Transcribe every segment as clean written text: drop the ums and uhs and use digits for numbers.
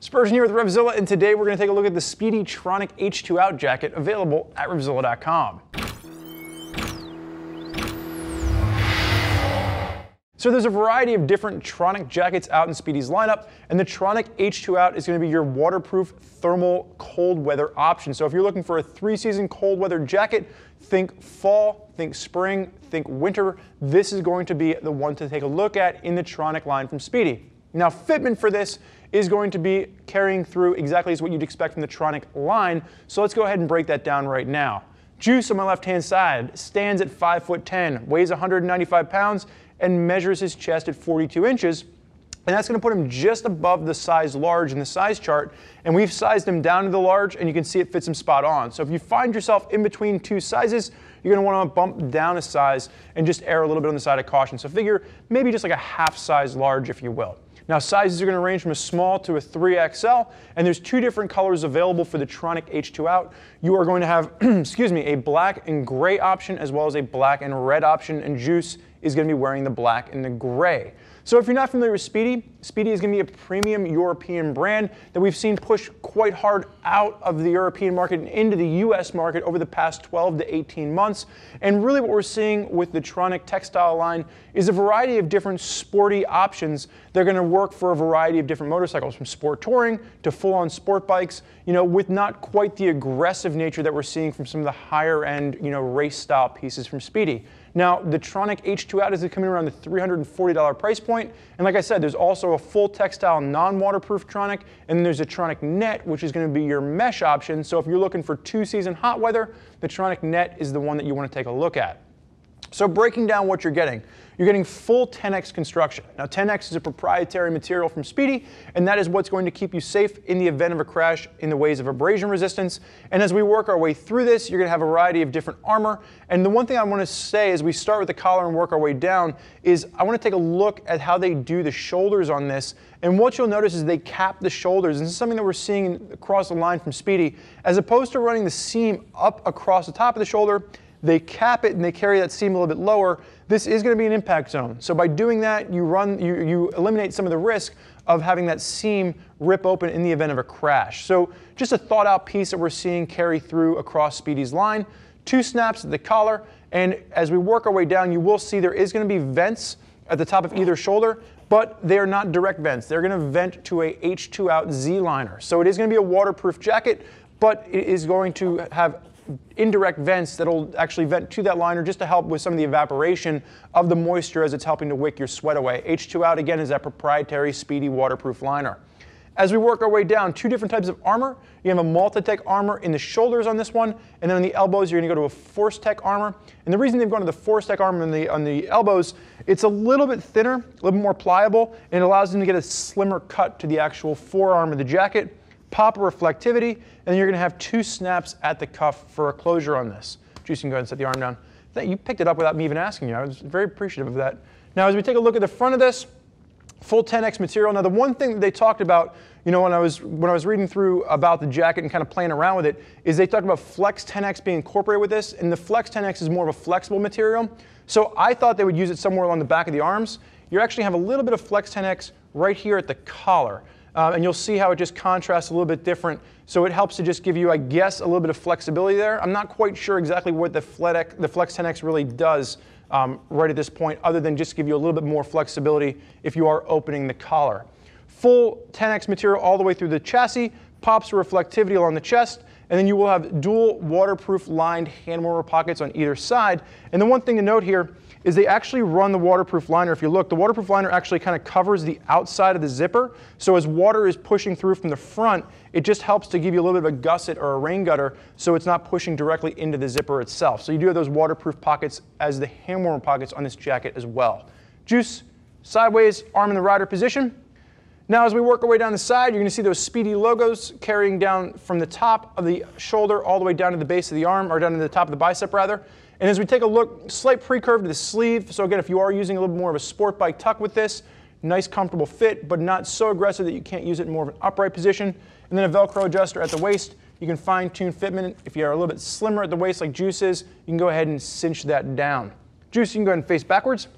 Spurgeon here with RevZilla, and today we're going to take a look at the Spidi Tronik H2Out Jacket, available at RevZilla.com. So there's a variety of different Tronik jackets out in Spidi's lineup, and the Tronik H2Out is going to be your waterproof thermal cold weather option. So if you're looking for a 3-season cold weather jacket, think fall, think spring, think winter, this is going to be the one to take a look at in the Tronik line from Spidi. Now, fitment for this is going to be carrying through exactly as what you'd expect from the Tronik line, so let's go ahead and break that down right now. Juice on my left-hand side stands at 5'10", weighs 195 pounds, and measures his chest at 42 inches, and that's going to put him just above the size large in the size chart, and we've sized him down to the large, and you can see it fits him spot on. So if you find yourself in between two sizes, you're going to want to bump down a size and just err a little bit on the side of caution. So figure maybe just like a half size large, if you will. Now, sizes are going to range from a small to a 3XL, and there's two different colors available for the Tronik H2Out. You are going to have, a black and gray option as well as a black and red option, and Juice is going to be wearing the black and the gray. So if you're not familiar with Spidi, Spidi is going to be a premium European brand that we've seen push quite hard out of the European market and into the US market over the past 12 to 18 months. And really what we're seeing with the Tronik textile line is a variety of different sporty options. They're going to work for a variety of different motorcycles, from sport touring to full-on sport bikes, with not quite the aggressive nature that we're seeing from some of the higher end, race style pieces from Spidi. Now, the Tronik H2Out is coming around the $340 price point, and like I said, there's also a full textile non-waterproof Tronik, and then there's a Tronik Net, which is going to be your mesh option. So if you're looking for 2-season hot weather, the Tronik Net is the one that you want to take a look at. So breaking down what you're getting full 10X construction. Now, 10X is a proprietary material from Spidi, and that is what's going to keep you safe in the event of a crash in the ways of abrasion resistance. And as we work our way through this, you're going to have a variety of different armor. And the one thing I want to say as we start with the collar and work our way down is I want to take a look at how they do the shoulders on this. And what you'll notice is they cap the shoulders. And this is something that we're seeing across the line from Spidi. As opposed to running the seam up across the top of the shoulder, they cap it and they carry that seam a little bit lower. This is going to be an impact zone. So by doing that, you eliminate some of the risk of having that seam rip open in the event of a crash. So just a thought out piece that we're seeing carry through across Spidi's line. 2 snaps at the collar, and as we work our way down, you will see there is going to be vents at the top of either shoulder, but they are not direct vents. They're going to vent to a H2Out Z liner. So it is going to be a waterproof jacket, but it is going to have indirect vents that will actually vent to that liner just to help with some of the evaporation of the moisture as it's helping to wick your sweat away. H2Out, again, is that proprietary Spidi waterproof liner. As we work our way down, 2 different types of armor. You have a Multitech armor in the shoulders on this one, and then on the elbows you're going to go to a Forectech armor. And the reason they've gone to the Forectech armor on the elbows, it's a little bit thinner, a little bit more pliable, and it allows them to get a slimmer cut to the actual forearm of the jacket. Pop reflectivity, and you're going to have 2 snaps at the cuff for a closure on this. Juice, you can go ahead and set the arm down. You picked it up without me even asking you. I was very appreciative of that. Now, as we take a look at the front of this, full 10X material. Now, the one thing that they talked about, when I was reading through about the jacket and kind of playing around with it, is they talked about Flex 10X being incorporated with this, and the Flex 10X is more of a flexible material. So I thought they would use it somewhere along the back of the arms. You actually have a little bit of Flex 10X right here at the collar. And you'll see how it just contrasts a little bit different. So it helps to just give you, I guess, a little bit of flexibility there. I'm not quite sure exactly what the Flex 10X really does right at this point, other than just give you a little bit more flexibility if you are opening the collar. Full 10X material all the way through the chassis, pops reflectivity along the chest, and then you will have dual waterproof lined hand warmer pockets on either side. And the one thing to note here is they actually run the waterproof liner. If you look, the waterproof liner actually kind of covers the outside of the zipper. So as water is pushing through from the front, it just helps to give you a little bit of a gusset or a rain gutter, so it's not pushing directly into the zipper itself. So you do have those waterproof pockets as the hand warmer pockets on this jacket as well. Juice, sideways, arm in the rider position. Now, as we work our way down the side, you're going to see those Spidi logos carrying down from the top of the shoulder all the way down to the base of the arm, or down to the top of the bicep rather. And as we take a look, slight pre-curve to the sleeve. So again, if you are using a little more of a sport bike tuck with this, nice comfortable fit, but not so aggressive that you can't use it in more of an upright position. And then a Velcro adjuster at the waist. You can fine-tune fitment. If you are a little bit slimmer at the waist like Juice is, you can go ahead and cinch that down. Juice, you can go ahead and face backwards.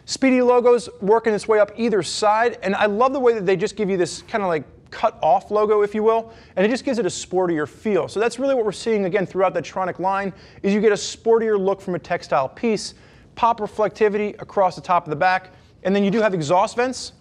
Spidi logos working its way up either side, and I love the way that they just give you this kind of like cut off logo, if you will, and it just gives it a sportier feel. So that's really what we're seeing again throughout the Tronik line, is you get a sportier look from a textile piece, pop reflectivity across the top of the back, and then you do have exhaust vents,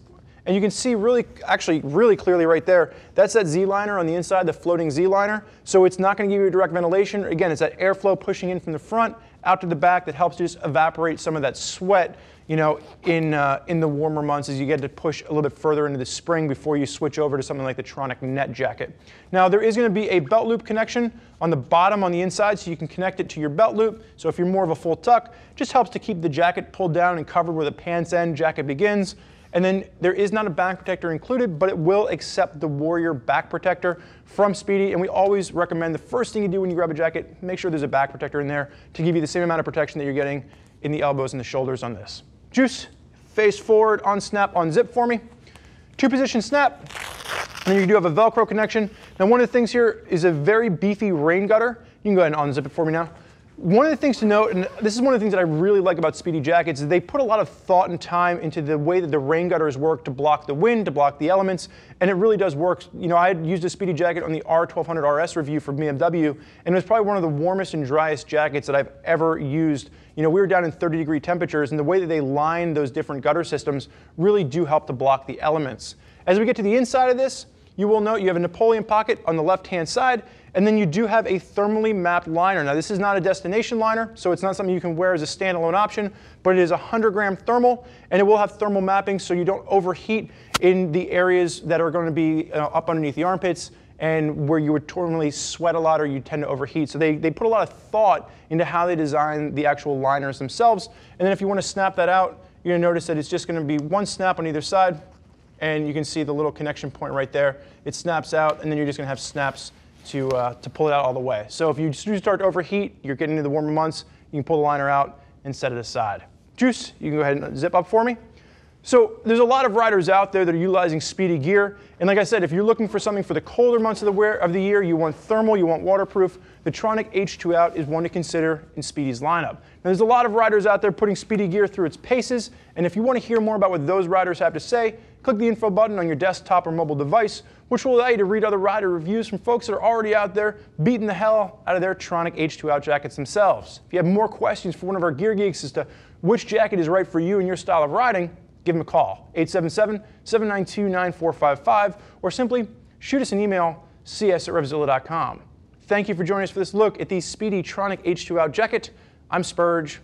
and you can see really clearly right there, that's that Z-liner on the inside, the floating Z-liner, so it's not going to give you direct ventilation. Again, it's that airflow pushing in from the front out to the back that helps to just evaporate some of that sweat, you know, in the warmer months as you get to push a little bit further into the spring before you switch over to something like the Tronik Net Jacket. Now there is going to be a belt loop connection on the bottom on the inside, so you can connect it to your belt loop. So if you're more of a full tuck, just helps to keep the jacket pulled down and covered where the pants end jacket begins. And then there is not a back protector included, but it will accept the Warrior back protector from Spidi. And we always recommend the first thing you do when you grab a jacket, make sure there's a back protector in there to give you the same amount of protection that you're getting in the elbows and the shoulders on this. Juice, face forward, on snap, on zip for me. 2-position snap, and then you do have a Velcro connection. Now one of the things here is a very beefy rain gutter. You can go ahead and unzip it for me now. One of the things to note, and this is one of the things that I really like about Spidi jackets, is they put a lot of thought and time into the way that the rain gutters work to block the wind, to block the elements, and it really does work. You know, I had used a Spidi jacket on the R1200 RS review for BMW, and it was probably one of the warmest and driest jackets that I've ever used. You know, we were down in 30-degree temperatures, and the way that they line those different gutter systems really do help to block the elements. As we get to the inside of this, you will note you have a Napoleon pocket on the left-hand side, and then you do have a thermally mapped liner. Now this is not a destination liner, so it's not something you can wear as a standalone option, but it is 100-gram thermal, and it will have thermal mapping so you don't overheat in the areas that are going to be up underneath the armpits and where you would normally sweat a lot or you tend to overheat. So they put a lot of thought into how they design the actual liners themselves. And then if you want to snap that out, you're going to notice that it's just going to be one snap on either side, and you can see the little connection point right there. It snaps out, and then you're just going to have snaps to pull it out all the way. So if you do start to overheat, you're getting into the warmer months, you can pull the liner out and set it aside. Juice, you can go ahead and zip up for me. So there's a lot of riders out there that are utilizing Spidi gear, and like I said, if you're looking for something for the colder months of the year, you want thermal, you want waterproof, the Tronik H2Out is one to consider in Spidi's lineup. Now there's a lot of riders out there putting Spidi gear through its paces, and if you want to hear more about what those riders have to say, click the info button on your desktop or mobile device, which will allow you to read other rider reviews from folks that are already out there beating the hell out of their Tronik H2Out jackets themselves. If you have more questions for one of our gear geeks as to which jacket is right for you and your style of riding, give them a call, 877-792-9455, or simply shoot us an email, cs@RevZilla.com. Thank you for joining us for this look at the Spidi Tronik H2Out Jacket. I'm Spurge.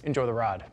Enjoy the ride.